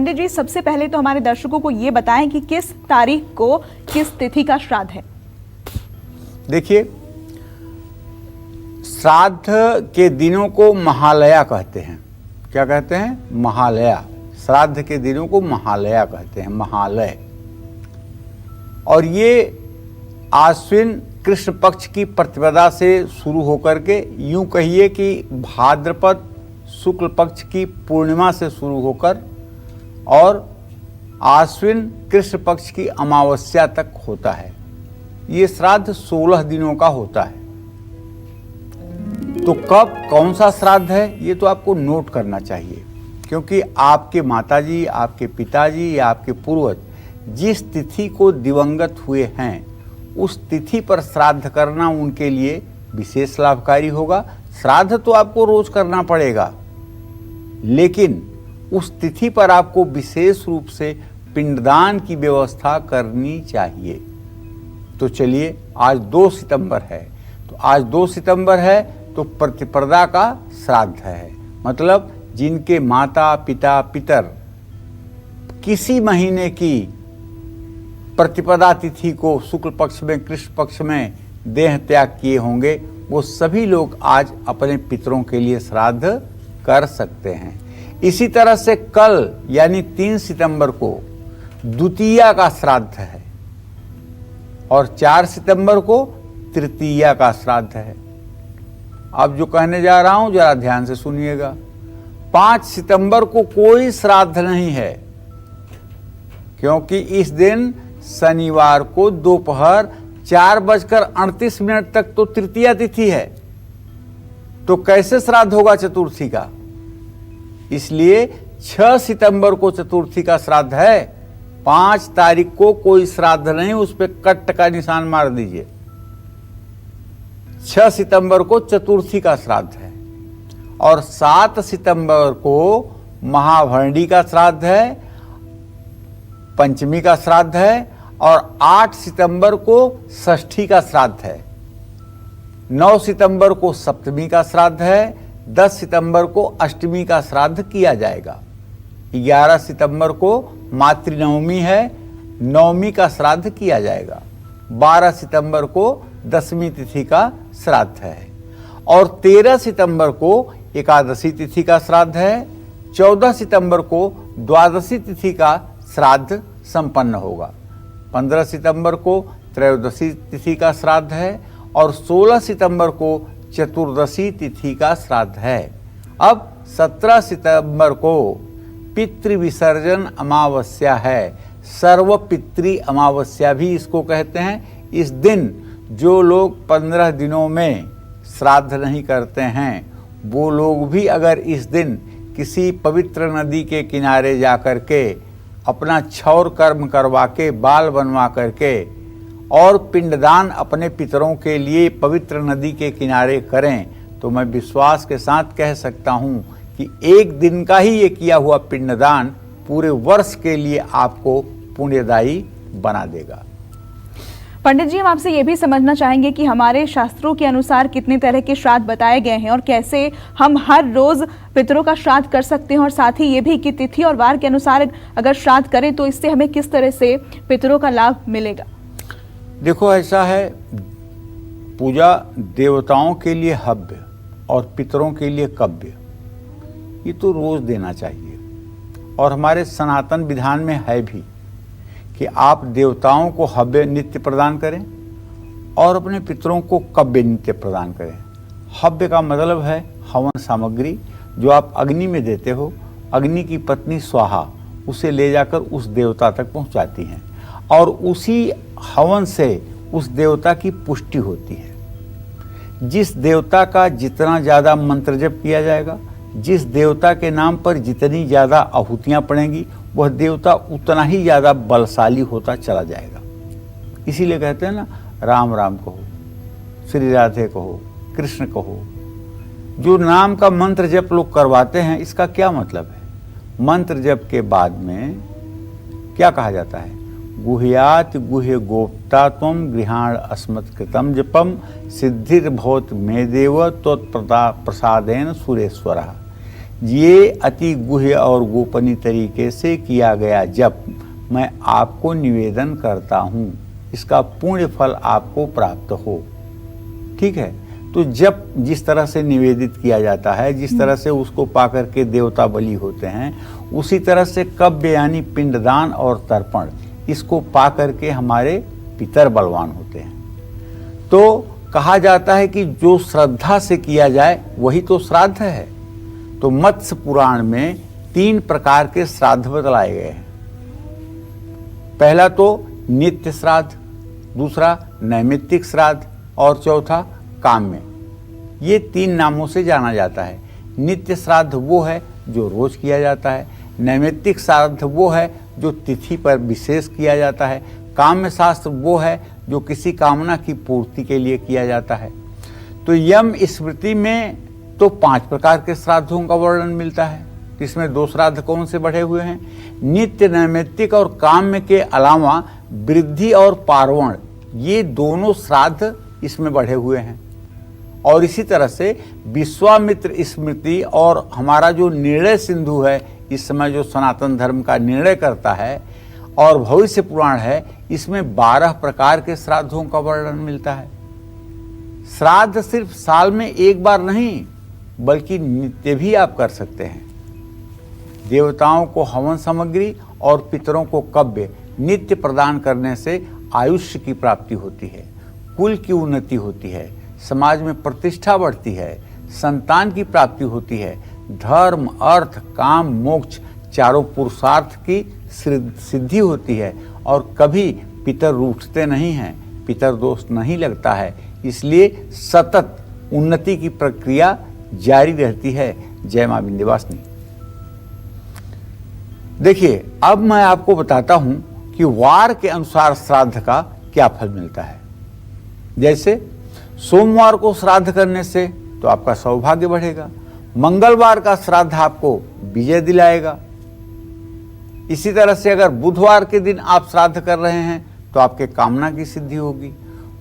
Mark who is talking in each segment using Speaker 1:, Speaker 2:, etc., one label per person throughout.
Speaker 1: पंडित जी, सबसे पहले तो हमारे दर्शकों को ये बताएं कि किस तारीख को किस तिथि का श्राद्ध है।
Speaker 2: देखिए, श्राद्ध के दिनों को महालया कहते हैं। क्या कहते हैं? महालया। श्राद्ध के दिनों को महालया कहते हैं, महालय। और ये आश्विन कृष्ण पक्ष की प्रतिपदा से शुरू होकर के, यूं कहिए कि भाद्रपद शुक्ल पक्ष की पूर्णिमा से शुरू होकर और आश्विन कृष्ण पक्ष की अमावस्या तक होता है। ये श्राद्ध 16 दिनों का होता है। तो कब कौन सा श्राद्ध है ये तो आपको नोट करना चाहिए, क्योंकि आपके माताजी, आपके पिताजी या आपके पूर्वज जिस तिथि को दिवंगत हुए हैं उस तिथि पर श्राद्ध करना उनके लिए विशेष लाभकारी होगा। श्राद्ध तो आपको रोज करना पड़ेगा, लेकिन उस तिथि पर आपको विशेष रूप से पिंडदान की व्यवस्था करनी चाहिए। तो चलिए, आज 2 सितंबर है, तो आज 2 सितंबर है तो प्रतिपदा का श्राद्ध है। मतलब जिनके माता पिता पितर किसी महीने की प्रतिपदा तिथि को शुक्ल पक्ष में कृष्ण पक्ष में देह त्याग किए होंगे, वो सभी लोग आज अपने पितरों के लिए श्राद्ध कर सकते हैं। इसी तरह से कल यानी 3 सितंबर को द्वितीया का श्राद्ध है और 4 सितंबर को तृतीया का श्राद्ध है। अब जो कहने जा रहा हूं जरा ध्यान से सुनिएगा। 5 सितंबर को कोई श्राद्ध नहीं है, क्योंकि इस दिन शनिवार को दोपहर 4:38 तक तो तृतीया तिथि है। तो कैसे श्राद्ध होगा चतुर्थी का? इसलिए 6 सितंबर को चतुर्थी का श्राद्ध है। 5 तारीख को कोई श्राद्ध नहीं, उस पर कट का निशान मार दीजिए। 6 सितंबर को चतुर्थी का श्राद्ध है और 7 सितंबर को महाभरणी का श्राद्ध है, पंचमी का श्राद्ध है और 8 सितंबर को षष्ठी का श्राद्ध है। 9 सितंबर को सप्तमी का श्राद्ध है। 10 सितंबर को अष्टमी का श्राद्ध किया जाएगा। 11 सितंबर को मातृनवमी है, नवमी का श्राद्ध किया जाएगा। 12 सितंबर को दशमी तिथि का श्राद्ध है और 13 सितंबर को एकादशी तिथि का श्राद्ध है। 14 सितंबर को द्वादशी तिथि का श्राद्ध संपन्न होगा। 15 सितंबर को त्रयोदशी तिथि का श्राद्ध है और 16 सितंबर को चतुर्दशी तिथि का श्राद्ध है। अब 17 सितंबर को पितृ विसर्जन अमावस्या है। सर्वपितृ अमावस्या भी इसको कहते हैं। इस दिन जो लोग 15 दिनों में श्राद्ध नहीं करते हैं, वो लोग भी अगर इस दिन किसी पवित्र नदी के किनारे जा कर के अपना क्षौर कर्म करवा के, बाल बनवा करके और पिंडदान अपने पितरों के लिए पवित्र नदी के किनारे करें, तो मैं विश्वास के साथ कह सकता हूं कि एक दिन का ही ये किया हुआ पिंडदान पूरे वर्ष के लिए आपको पुण्यदायी बना देगा।
Speaker 1: पंडित जी, हम आपसे ये भी समझना चाहेंगे कि हमारे शास्त्रों के अनुसार कितने तरह के श्राद्ध बताए गए हैं और कैसे हम हर रोज पितरों का श्राद्ध कर सकते हैं, और साथ ही ये भी कि तिथि और वार के अनुसार अगर श्राद्ध करें तो इससे हमें किस तरह से पितरों का लाभ मिलेगा।
Speaker 2: देखो, ऐसा है, पूजा देवताओं के लिए हव्य और पितरों के लिए कव्य, ये तो रोज देना चाहिए। और हमारे सनातन विधान में है भी कि आप देवताओं को हव्य नित्य प्रदान करें और अपने पितरों को कव्य नित्य प्रदान करें। हव्य का मतलब है हवन सामग्री जो आप अग्नि में देते हो। अग्नि की पत्नी स्वाहा उसे ले जाकर उस देवता तक पहुंचाती हैं और उसी हवन से उस देवता की पुष्टि होती है। जिस देवता का जितना ज़्यादा मंत्र जप किया जाएगा, जिस देवता के नाम पर जितनी ज़्यादा आहुतियाँ पड़ेंगी, वह देवता उतना ही ज़्यादा बलशाली होता चला जाएगा। इसीलिए कहते हैं ना, राम राम कहो, श्री राधे कहो, कृष्ण कहो। जो नाम का मंत्र जप लोग करवाते हैं, इसका क्या मतलब है? मंत्र जप के बाद में क्या कहा जाता है? गुह्यात गुह्य गोप्ता त्वं गृहाण अस्मत्कृतं जपम सिद्धिर्भवत मे देव त्वत्प्रसादेन सुरेश्वरः। ये अति गुह्य और गोपनीय तरीके से किया गया जप मैं आपको निवेदन करता हूँ, इसका पुण्य फल आपको प्राप्त हो। ठीक है, तो जप जिस तरह से निवेदित किया जाता है, जिस तरह से उसको पाकर के देवता बलि होते हैं, उसी तरह से कव्य यानी पिंडदान और तर्पण, इसको पाकर के हमारे पितर बलवान होते हैं। तो कहा जाता है कि जो श्रद्धा से किया जाए वही तो श्राद्ध है। तो मत्स्य पुराण में 3 प्रकार के श्राद्ध बतलाए गए हैं। पहला तो नित्य श्राद्ध, दूसरा नैमित्तिक श्राद्ध और चौथा काम्य। ये 3 नामों से जाना जाता है। नित्य श्राद्ध वो है जो रोज किया जाता है, नैमित्तिक श्राद्ध वो है जो तिथि पर विशेष किया जाता है, काम्य शास्त्र वो है जो किसी कामना की पूर्ति के लिए किया जाता है। तो यम स्मृति में तो 5 प्रकार के श्राद्धों का वर्णन मिलता है। इसमें 2 श्राद्ध कौन से बढ़े हुए हैं? नित्य, नैमित्तिक और काम्य के अलावा वृद्धि और पार्वण, ये दोनों श्राद्ध इसमें बढ़े हुए हैं। और इसी तरह से विश्वामित्र स्मृति और हमारा जो निर्णय सिंधु है, इस समय जो सनातन धर्म का निर्णय करता है, और भविष्य पुराण है, इसमें 12 प्रकार के श्राद्धों का वर्णन मिलता है। श्राद्ध सिर्फ साल में एक बार नहीं बल्कि नित्य भी आप कर सकते हैं। देवताओं को हवन सामग्री और पितरों को कव्य नित्य प्रदान करने से आयुष्य की प्राप्ति होती है, कुल की उन्नति होती है, समाज में प्रतिष्ठा बढ़ती है, संतान की प्राप्ति होती है, धर्म, अर्थ, काम, मोक्ष चारों पुरुषार्थ की सिद्धि होती है और कभी पितर रूठते नहीं हैं, पितर दोष नहीं लगता है। इसलिए सतत उन्नति की प्रक्रिया जारी रहती है। जय मां विंध्यवासिनी। देखिए, अब मैं आपको बताता हूं कि वार के अनुसार श्राद्ध का क्या फल मिलता है। जैसे सोमवार को श्राद्ध करने से तो आपका सौभाग्य बढ़ेगा, मंगलवार का श्राद्ध आपको विजय दिलाएगा। इसी तरह से अगर बुधवार के दिन आप श्राद्ध कर रहे हैं तो आपके कामना की सिद्धि होगी,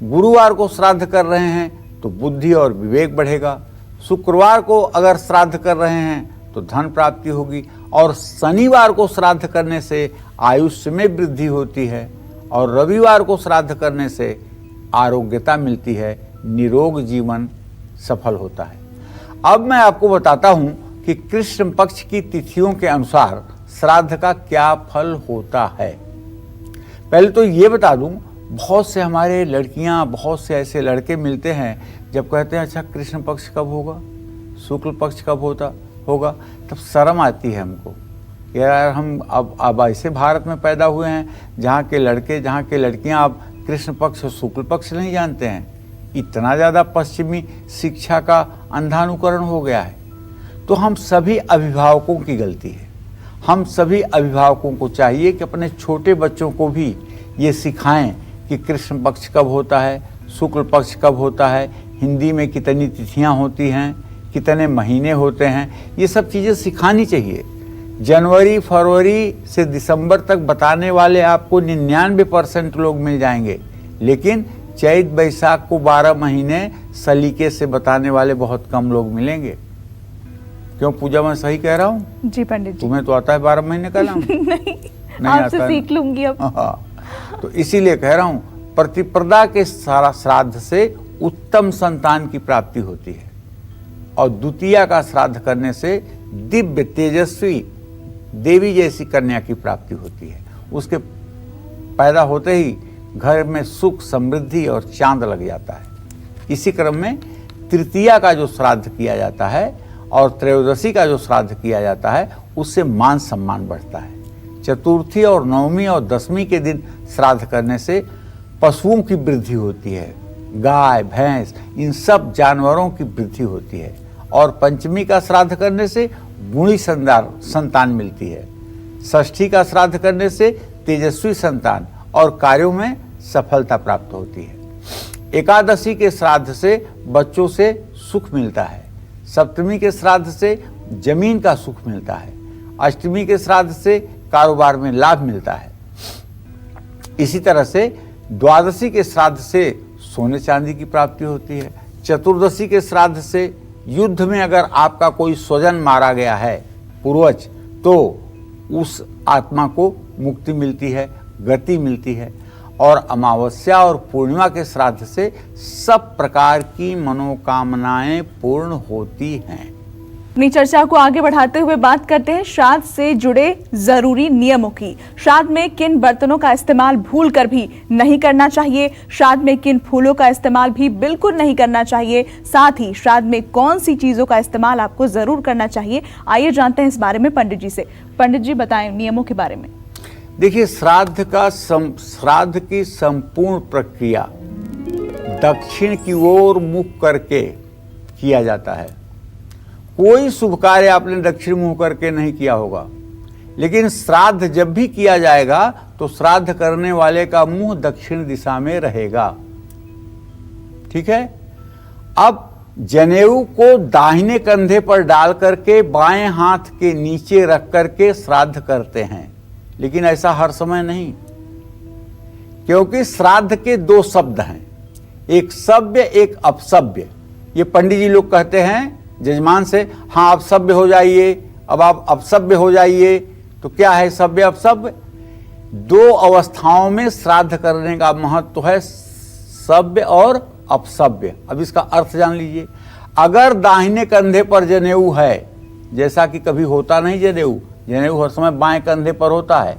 Speaker 2: गुरुवार को श्राद्ध कर रहे हैं तो बुद्धि और विवेक बढ़ेगा, शुक्रवार को अगर श्राद्ध कर रहे हैं तो धन प्राप्ति होगी, और शनिवार को श्राद्ध करने से आयुष्य में वृद्धि होती है, और रविवार को श्राद्ध करने से आरोग्यता मिलती है, निरोग जीवन सफल होता है। अब मैं आपको बताता हूं कि कृष्ण पक्ष की तिथियों के अनुसार श्राद्ध का क्या फल होता है। पहले तो ये बता दूं, बहुत से हमारे लड़कियां, बहुत से ऐसे लड़के मिलते हैं, जब कहते हैं अच्छा कृष्ण पक्ष कब होगा, शुक्ल पक्ष कब होगा, तब शर्म आती है हमको। यार हम अब ऐसे भारत में पैदा हुए हैं जहाँ के लड़के, जहाँ के लड़कियाँ अब कृष्ण पक्ष और शुक्ल पक्ष नहीं जानते हैं। इतना ज़्यादा पश्चिमी शिक्षा का अंधानुकरण हो गया है। तो हम सभी अभिभावकों की गलती है। हम सभी अभिभावकों को चाहिए कि अपने छोटे बच्चों को भी ये सिखाएं कि कृष्ण पक्ष कब होता है, शुक्ल पक्ष कब होता है, हिंदी में कितनी तिथियां होती हैं, कितने महीने होते हैं, ये सब चीज़ें सिखानी चाहिए। जनवरी फरवरी से दिसंबर तक बताने वाले आपको 99% लोग मिल जाएंगे, लेकिन चैत बैसाख को 12 महीने सलीके से बताने वाले बहुत कम लोग मिलेंगे। क्यों पूजा, मैं सही कह रहा हूँ?
Speaker 1: जी पंडित जी।
Speaker 2: तुम्हें तो आता है 12 महीने का नाम?
Speaker 1: नहीं आपसे सीख लूंगी अब।
Speaker 2: हाँ, तो इसीलिए कह रहा हूँ, प्रतिप्रदा के सारा श्राद्ध से उत्तम संतान की प्राप्ति होती है, और द्वितीया का श्राद्ध करने से दिव्य तेजस्वी देवी जैसी कन्या की प्राप्ति होती है। उसके पैदा होते ही घर में सुख, समृद्धि और चांद लग जाता है। इसी क्रम में तृतीया का जो श्राद्ध किया जाता है और त्रयोदशी का जो श्राद्ध किया जाता है, उससे मान सम्मान बढ़ता है। चतुर्थी और नवमी और दसवीं के दिन श्राद्ध करने से पशुओं की वृद्धि होती है, गाय, भैंस, इन सब जानवरों की वृद्धि होती है। और पंचमी का श्राद्ध करने से गुणी संतान मिलती है। षष्ठी का श्राद्ध करने से तेजस्वी संतान और कार्यों में सफलता प्राप्त होती है। एकादशी के श्राद्ध से बच्चों से सुख मिलता है। सप्तमी के श्राद्ध से जमीन का सुख मिलता है। अष्टमी के श्राद्ध से कारोबार में लाभ मिलता है। इसी तरह से द्वादशी के श्राद्ध से सोने चांदी की प्राप्ति होती है। चतुर्दशी के श्राद्ध से युद्ध में अगर आपका कोई स्वजन मारा गया है, पूर्वज, तो उस आत्मा को मुक्ति मिलती है, गति मिलती है। और अमावस्या और पूर्णिमा के श्राद्ध से सब प्रकार की मनोकामनाएं पूर्ण होती हैं।
Speaker 1: अपनी चर्चा को आगे बढ़ाते हुए बात करते हैं श्राद्ध से जुड़े जरूरी नियमों की। श्राद्ध में किन बर्तनों का इस्तेमाल भूल कर भी नहीं करना चाहिए, श्राद्ध में किन फूलों का इस्तेमाल भी बिल्कुल नहीं करना चाहिए, साथ ही श्राद्ध में कौन सी चीजों का इस्तेमाल आपको जरूर करना चाहिए। आइए जानते हैं इस बारे में पंडित जी से। पंडित जी बताएं नियमों के बारे में।
Speaker 2: देखिए, श्राद्ध की संपूर्ण प्रक्रिया दक्षिण की ओर मुख करके किया जाता है। कोई शुभ कार्य आपने दक्षिण मुंह करके नहीं किया होगा, लेकिन श्राद्ध जब भी किया जाएगा तो श्राद्ध करने वाले का मुंह दक्षिण दिशा में रहेगा। ठीक है। अब जनेऊ को दाहिने कंधे पर डाल करके बाएं हाथ के नीचे रख करके श्राद्ध करते हैं, लेकिन ऐसा हर समय नहीं, क्योंकि श्राद्ध के दो शब्द हैं, एक सभ्य एक अपसभ्य। ये पंडित जी लोग कहते हैं जजमान से, हाँ आप सभ्य हो जाइए, अब आप अपसभ्य हो जाइए। तो क्या है सभ्य अपसभ्य? दो अवस्थाओं में श्राद्ध करने का महत्व है, सभ्य और अपसभ्य। अब इसका अर्थ जान लीजिए। अगर दाहिने कंधे पर जनेऊ है, जैसा कि कभी होता नहीं जनेऊ हर समय बाएं कंधे पर होता है,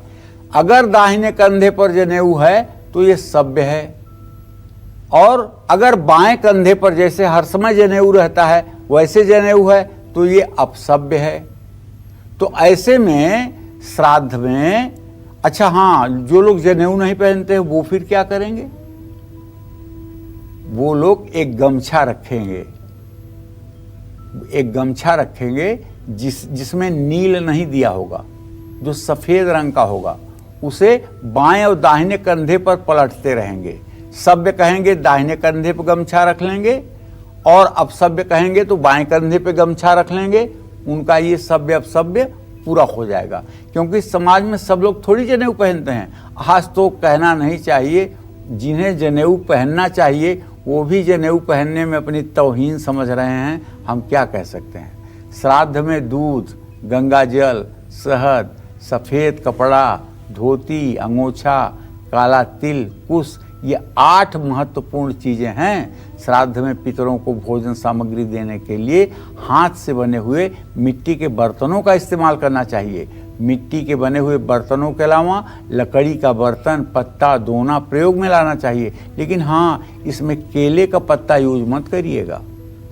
Speaker 2: अगर दाहिने कंधे पर जनेऊ है तो ये सभ्य है, और अगर बाएं कंधे पर जैसे हर समय जनेऊ रहता है वैसे जनेऊ है तो ये अपसभ्य है। तो ऐसे में श्राद्ध में, अच्छा हाँ, जो लोग जनेऊ नहीं पहनते वो फिर क्या करेंगे? वो लोग एक गमछा रखेंगे, जिसमें नील नहीं दिया होगा, जो सफेद रंग का होगा, उसे बाएं और दाहिने कंधे पर पलटते रहेंगे। सभ्य कहेंगे दाहिने कंधे पर गमछा रख लेंगे, और अपसभ्य कहेंगे तो बाएं कंधे पे गमछा रख लेंगे। उनका ये सभ्य अपसभ्य पूरा हो जाएगा, क्योंकि समाज में सब लोग थोड़ी जनेऊ पहनते हैं। आज तो कहना नहीं चाहिए, जिन्हें जनेऊ पहनना चाहिए वो भी जनेऊ पहनने में अपनी तौहीन समझ रहे हैं। हम क्या कह सकते हैं? श्राद्ध में दूध, गंगा जल, शहद, सफ़ेद कपड़ा, धोती, अंगोछा, काला तिल, कुश, ये 8 महत्वपूर्ण चीज़ें हैं। श्राद्ध में पितरों को भोजन सामग्री देने के लिए हाथ से बने हुए मिट्टी के बर्तनों का इस्तेमाल करना चाहिए। मिट्टी के बने हुए बर्तनों के अलावा लकड़ी का बर्तन, पत्ता, दोना प्रयोग में लाना चाहिए, लेकिन हाँ, इसमें केले का पत्ता यूज मत करिएगा।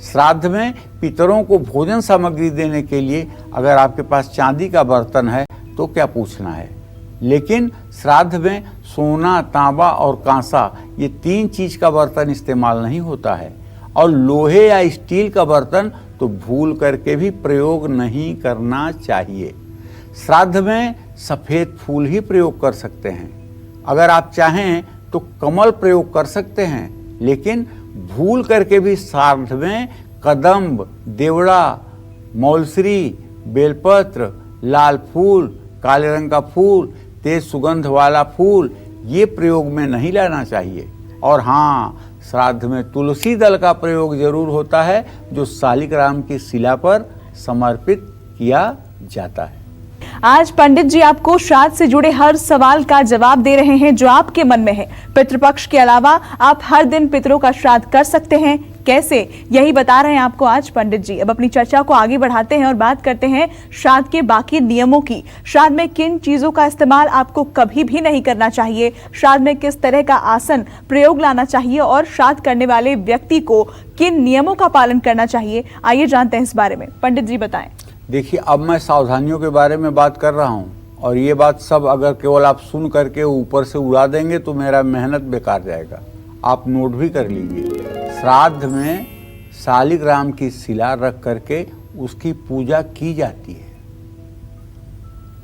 Speaker 2: श्राद्ध में पितरों को भोजन सामग्री देने के लिए अगर आपके पास चांदी का बर्तन है तो क्या पूछना है, लेकिन श्राद्ध में सोना, तांबा और कांसा, ये 3 चीज का बर्तन इस्तेमाल नहीं होता है। और लोहे या स्टील का बर्तन तो भूल करके भी प्रयोग नहीं करना चाहिए। श्राद्ध में सफ़ेद फूल ही प्रयोग कर सकते हैं। अगर आप चाहें तो कमल प्रयोग कर सकते हैं, लेकिन भूल करके भी श्राद्ध में कदम्ब, देवड़ा, मौलसरी, बेलपत्र, लाल फूल, काले रंग का फूल, तेज सुगंध वाला फूल, ये प्रयोग में नहीं लाना चाहिए। और हाँ, श्राद्ध में तुलसी दल का प्रयोग जरूर होता है, जो शालिग्राम की शिला पर समर्पित किया जाता है।
Speaker 1: आज पंडित जी आपको श्राद्ध से जुड़े हर सवाल का जवाब दे रहे हैं जो आपके मन में है। पितृपक्ष के अलावा आप हर दिन पितरों का श्राद्ध कर सकते हैं, कैसे, यही बता रहे हैं आपको आज पंडित जी। अब अपनी चर्चा को आगे बढ़ाते हैं और बात करते हैं श्राद्ध के बाकी नियमों की। श्राद्ध में किन चीजों का इस्तेमाल आपको कभी भी नहीं करना चाहिए, श्राद्ध में किस तरह का आसन प्रयोग लाना चाहिए, और श्राद्ध करने वाले व्यक्ति को किन नियमों का पालन करना चाहिए, आइए जानते हैं इस बारे में। पंडित जी बताएं।
Speaker 2: देखिए, अब मैं सावधानियों के बारे में बात कर रहा हूँ, और ये बात सब अगर केवल आप सुन करके ऊपर से उड़ा देंगे तो मेरा मेहनत बेकार जाएगा। आप नोट भी कर लीजिए। श्राद्ध में शालिग्राम की शिला रख करके उसकी पूजा की जाती है।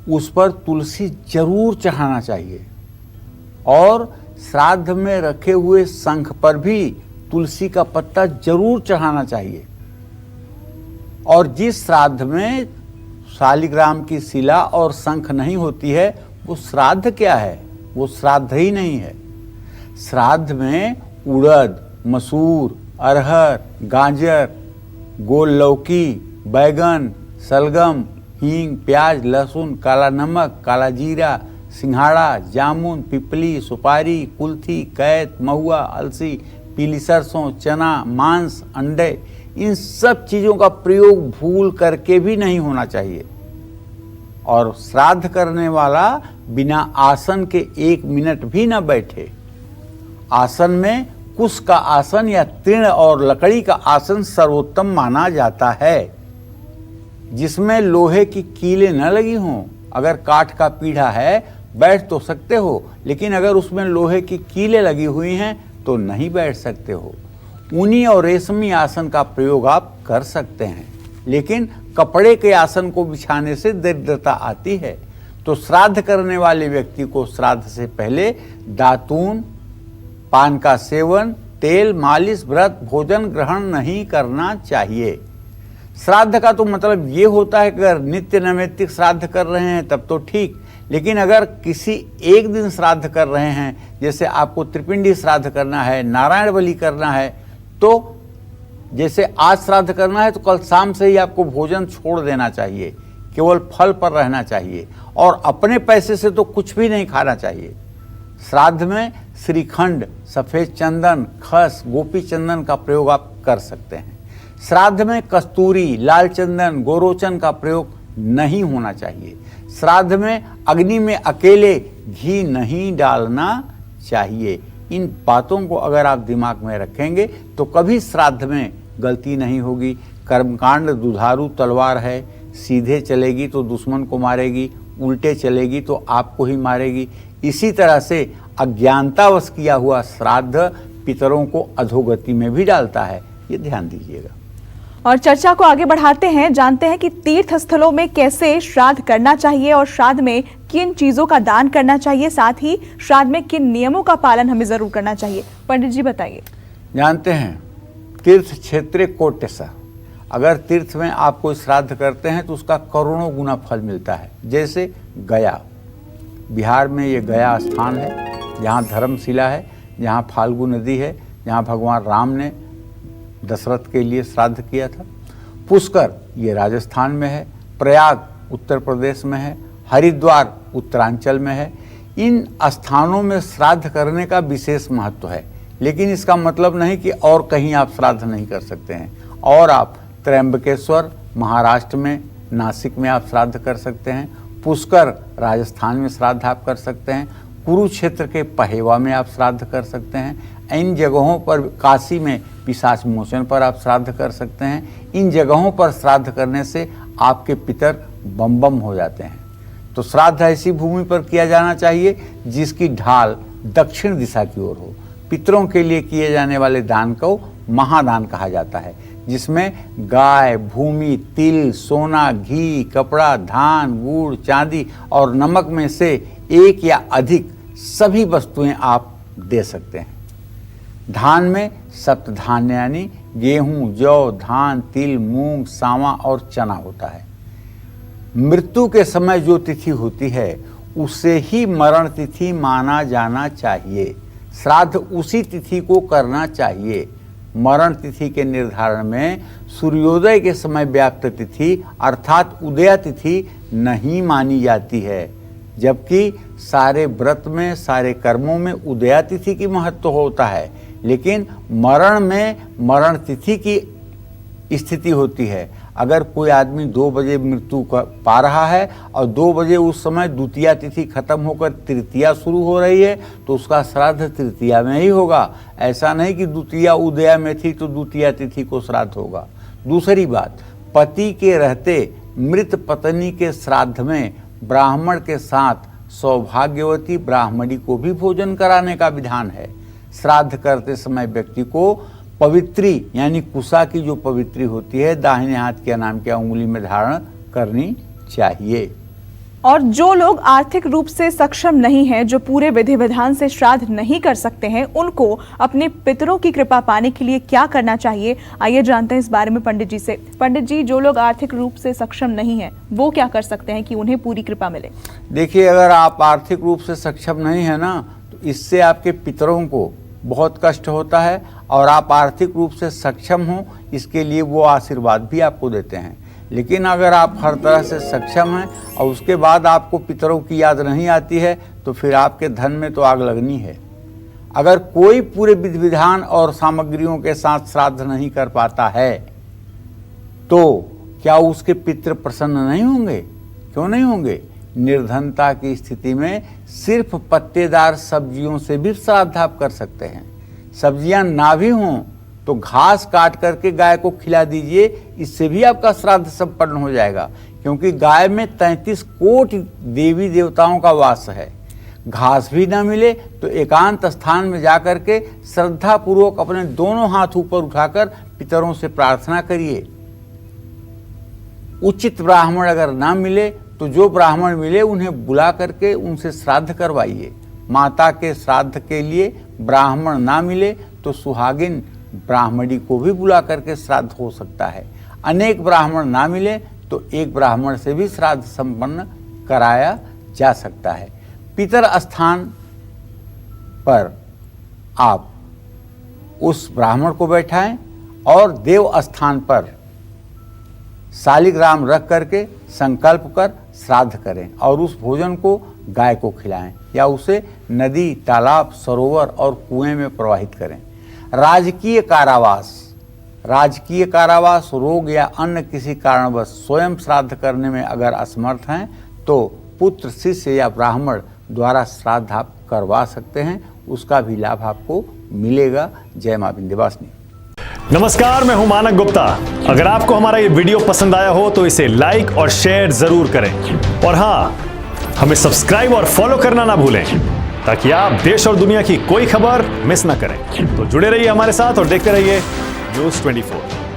Speaker 2: उस पर तुलसी जरूर चढ़ाना चाहिए, और श्राद्ध में रखे हुए शंख पर भी तुलसी का पत्ता जरूर चढ़ाना चाहिए। और जिस श्राद्ध में शालिग्राम की शिला और शंख नहीं होती है, वो श्राद्ध क्या है? वो श्राद्ध ही नहीं है। श्राद्ध में उड़द, मसूर, अरहर, गाजर, गोल लौकी, बैगन, सलगम, हींग, प्याज, लहसुन, काला नमक, काला जीरा, सिंघाड़ा, जामुन, पिपली, सुपारी, कुल्थी, कैत, महुआ, अलसी, पीली सरसों, चना, मांस, अंडे, इन सब चीज़ों का प्रयोग भूल करके भी नहीं होना चाहिए। और श्राद्ध करने वाला बिना आसन के 1 मिनट भी न बैठे। आसन में कुश का आसन या तृण और लकड़ी का आसन सर्वोत्तम माना जाता है, जिसमें लोहे की कीलें न लगी हों। अगर काठ का पीढ़ा है बैठ तो सकते हो, लेकिन अगर उसमें लोहे की कीलें लगी हुई हैं तो नहीं बैठ सकते हो। ऊनी और रेशमी आसन का प्रयोग आप कर सकते हैं, लेकिन कपड़े के आसन को बिछाने से दरिद्रता आती है। तो श्राद्ध करने वाले व्यक्ति को श्राद्ध से पहले दातून, पान का सेवन, तेल, मालिश, व्रत, भोजन ग्रहण नहीं करना चाहिए। श्राद्ध का तो मतलब ये होता है कि अगर नित्य नैमित्तिक श्राद्ध कर रहे हैं तब तो ठीक, लेकिन अगर किसी एक दिन श्राद्ध कर रहे हैं, जैसे आपको त्रिपिंडी श्राद्ध करना है, नारायण बलि करना है, तो जैसे आज श्राद्ध करना है तो कल शाम से ही आपको भोजन छोड़ देना चाहिए, केवल फल पर रहना चाहिए और अपने पैसे से तो कुछ भी नहीं खाना चाहिए। श्राद्ध में श्रीखंड, सफ़ेद चंदन, खस, गोपी चंदन का प्रयोग आप कर सकते हैं। श्राद्ध में कस्तूरी, लाल चंदन, गोरोचन का प्रयोग नहीं होना चाहिए। श्राद्ध में अग्नि में अकेले घी नहीं डालना चाहिए। इन बातों को अगर आप दिमाग में रखेंगे तो कभी श्राद्ध में गलती नहीं होगी। कर्मकांड दुधारू तलवार है, सीधे चलेगी तो दुश्मन को मारेगी, उल्टे चलेगी तो आपको ही मारेगी। इसी तरह से अज्ञानतावश किया हुआ श्राद्ध पितरों को अधोगति में भी डालता है, ये ध्यान दीजिएगा।
Speaker 1: और चर्चा को आगे बढ़ाते हैं, जानते हैं कि तीर्थ स्थलों में कैसे श्राद्ध करना चाहिए और श्राद्ध में किन चीजों का दान करना चाहिए, साथ ही श्राद्ध में किन नियमों का पालन हमें जरूर करना चाहिए। पंडित जी बताइए।
Speaker 2: जानते हैं तीर्थ क्षेत्र कोट्यस, अगर तीर्थ में आप कोई श्राद्ध करते हैं तो उसका करोड़ों गुना फल मिलता है। जैसे गया, बिहार में ये गया स्थान है जहाँ धर्मशिला है, जहाँ फाल्गु नदी है, जहाँ भगवान राम ने दशरथ के लिए श्राद्ध किया था। पुष्कर ये राजस्थान में है, प्रयाग उत्तर प्रदेश में है, हरिद्वार उत्तरांचल में है। इन स्थानों में श्राद्ध करने का विशेष महत्व है, लेकिन इसका मतलब नहीं कि और कहीं आप श्राद्ध नहीं कर सकते हैं। और आप त्र्यंबकेश्वर महाराष्ट्र में, नासिक में आप श्राद्ध कर सकते हैं। पुष्कर राजस्थान में श्राद्ध आप कर सकते हैं। कुरुक्षेत्र के पहेवा में आप श्राद्ध कर सकते हैं। इन जगहों पर, काशी में पिशाच मोचन पर आप श्राद्ध कर सकते हैं। इन जगहों पर श्राद्ध करने से आपके पितर बम बम हो जाते हैं। तो श्राद्ध ऐसी भूमि पर किया जाना चाहिए जिसकी ढाल दक्षिण दिशा की ओर हो। पितरों के लिए किए जाने वाले दान को महादान कहा जाता है, जिसमें गाय, भूमि, तिल, सोना, घी, कपड़ा, धान, गुड़, चांदी और नमक में से एक या अधिक सभी वस्तुएं आप दे सकते हैं। धान में सप्तधान्य यानी गेहूं, जौ, धान, तिल, मूंग, सांवा और चना होता है। मृत्यु के समय जो तिथि होती है उसे ही मरण तिथि माना जाना चाहिए। श्राद्ध उसी तिथि को करना चाहिए। मरण तिथि के निर्धारण में सूर्योदय के समय व्याप्त तिथि अर्थात उदया तिथि नहीं मानी जाती है, जबकि सारे व्रत में, सारे कर्मों में उदया तिथि की महत्व होता है, लेकिन मरण में मरण तिथि की स्थिति होती है। अगर कोई आदमी 2 बजे मृत्यु पा रहा है और 2 बजे उस समय द्वितीया तिथि खत्म होकर तृतीया शुरू हो रही है तो उसका श्राद्ध तृतीया में ही होगा। ऐसा नहीं कि द्वितीया उदया में थी तो द्वितीया तिथि को श्राद्ध होगा। दूसरी बात, पति के रहते मृत पत्नी के श्राद्ध में ब्राह्मण के साथ सौभाग्यवती ब्राह्मणी को भी भोजन कराने का विधान है। श्राद्ध करते समय व्यक्ति को पवित्री यानी कुशा की जो पवित्री होती है दाहिने हाथ के नाम की अंगुली में धारण करनी चाहिए।
Speaker 1: और जो लोग आर्थिक रूप से सक्षम नहीं हैं, जो पूरे विधि विधान से श्राद्ध नहीं कर सकते हैं, उनको अपने पितरों की कृपा पाने के लिए क्या करना चाहिए, आइए जानते हैं इस बारे में पंडित जी से। पंडित जी, जो लोग आर्थिक रूप से सक्षम नहीं हैं वो क्या कर सकते हैं कि उन्हें पूरी कृपा मिले?
Speaker 2: देखिए, अगर आप आर्थिक रूप से सक्षम नहीं है ना, तो इससे आपके पितरों को बहुत कष्ट होता है। और आप आर्थिक रूप से सक्षम हो इसके लिए वो आशीर्वाद भी आपको देते हैं। लेकिन अगर आप हर तरह से सक्षम हैं और उसके बाद आपको पितरों की याद नहीं आती है तो फिर आपके धन में तो आग लगनी है। अगर कोई पूरे विधि विधान और सामग्रियों के साथ श्राद्ध नहीं कर पाता है तो क्या उसके पितृ प्रसन्न नहीं होंगे? क्यों नहीं होंगे? निर्धनता की स्थिति में सिर्फ पत्तेदार सब्जियों से भी श्राद्ध आप कर सकते हैं। सब्जियां ना भी हों तो घास काट करके गाय को खिला दीजिए, इससे भी आपका श्राद्ध संपन्न हो जाएगा, क्योंकि गाय में 33 कोटि देवी देवताओं का वास है। घास भी ना मिले तो एकांत स्थान में जाकर के श्रद्धा पूर्वक अपने दोनों हाथ ऊपर उठाकर पितरों से प्रार्थना करिए। उचित ब्राह्मण अगर ना मिले तो जो ब्राह्मण मिले उन्हें बुला करके उनसे श्राद्ध करवाइए। माता के श्राद्ध के लिए ब्राह्मण ना मिले तो सुहागिन ब्राह्मणी को भी बुला करके श्राद्ध हो सकता है। अनेक ब्राह्मण ना मिले तो एक ब्राह्मण से भी श्राद्ध संपन्न कराया जा सकता है। पितर स्थान पर आप उस ब्राह्मण को बैठाएं और देव स्थान पर शालिग्राम रख करके संकल्प कर श्राद्ध करें और उस भोजन को गाय को खिलाएं या उसे नदी, तालाब, सरोवर और कुएं में प्रवाहित करें। राजकीय कारावास रोग या अन्य किसी कारणवश स्वयं श्राद्ध करने में अगर असमर्थ हैं तो पुत्र, शिष्य या ब्राह्मण द्वारा श्राद्ध आप करवा सकते हैं, उसका भी लाभ आपको मिलेगा। जय मां विंध्यवासिनी।
Speaker 3: नमस्कार, मैं हूं मानक गुप्ता। अगर आपको हमारा ये वीडियो पसंद आया हो तो इसे लाइक और शेयर जरूर करें और हाँ, हमें सब्सक्राइब और फॉलो करना ना भूलें ताकि आप देश और दुनिया की कोई खबर मिस ना करें। तो जुड़े रहिए हमारे साथ और देखते रहिए News 24।